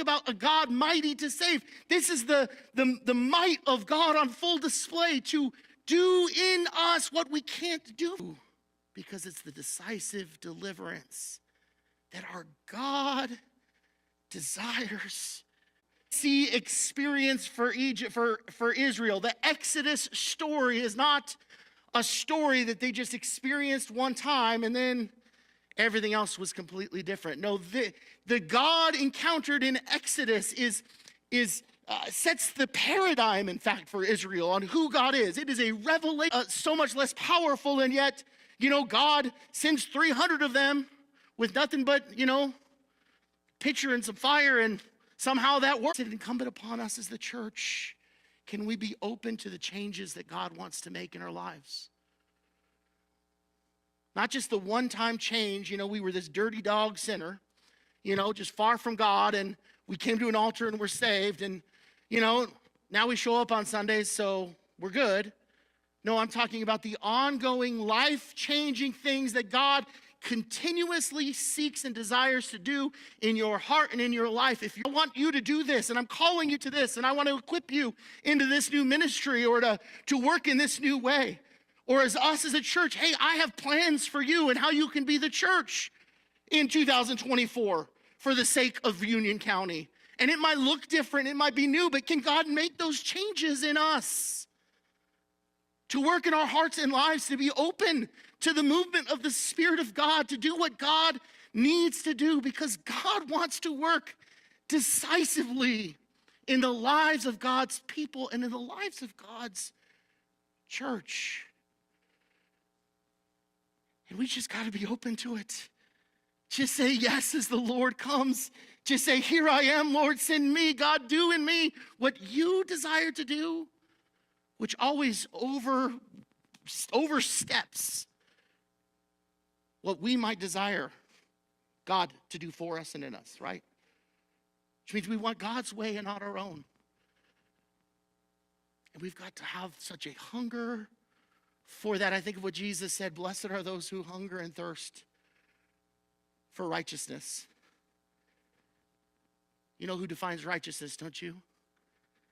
about a God mighty to save. This is the might of God on full display to do in us what we can't do, because it's the decisive deliverance that our God desires. See, experience for Egypt, for Israel. The Exodus story is not a story that they just experienced one time and then everything else was completely different. No, the God encountered in Exodus sets the paradigm, in fact, for Israel on who God is. It is a revelation, so much less powerful, and yet, God sends 300 of them with nothing but, pitcher and some fire, and somehow that works. It's incumbent upon us as the church. Can we be open to the changes that God wants to make in our lives? Not just the one-time change, we were this dirty dog sinner, just far from God, and we came to an altar and we're saved, and, now we show up on Sundays, so we're good. No, I'm talking about the ongoing, life-changing things that God continuously seeks and desires to do in your heart and in your life. If you want you to do this, and I'm calling you to this, and I want to equip you into this new ministry or to work in this new way, or as us as a church, hey, I have plans for you and how you can be the church in 2024 for the sake of Union County. And it might look different, it might be new, but can God make those changes in us? To work in our hearts and lives, to be open to the movement of the Spirit of God, to do what God needs to do, because God wants to work decisively in the lives of God's people and in the lives of God's church. And we just got to be open to it. Just say yes as the Lord comes. Just say, here I am, Lord, send me. God, do in me what you desire to do, which always oversteps what we might desire God to do for us and in us, right? Which means we want God's way and not our own. And we've got to have such a hunger for that. I think of what Jesus said, blessed are those who hunger and thirst for righteousness. You know who defines righteousness, don't you?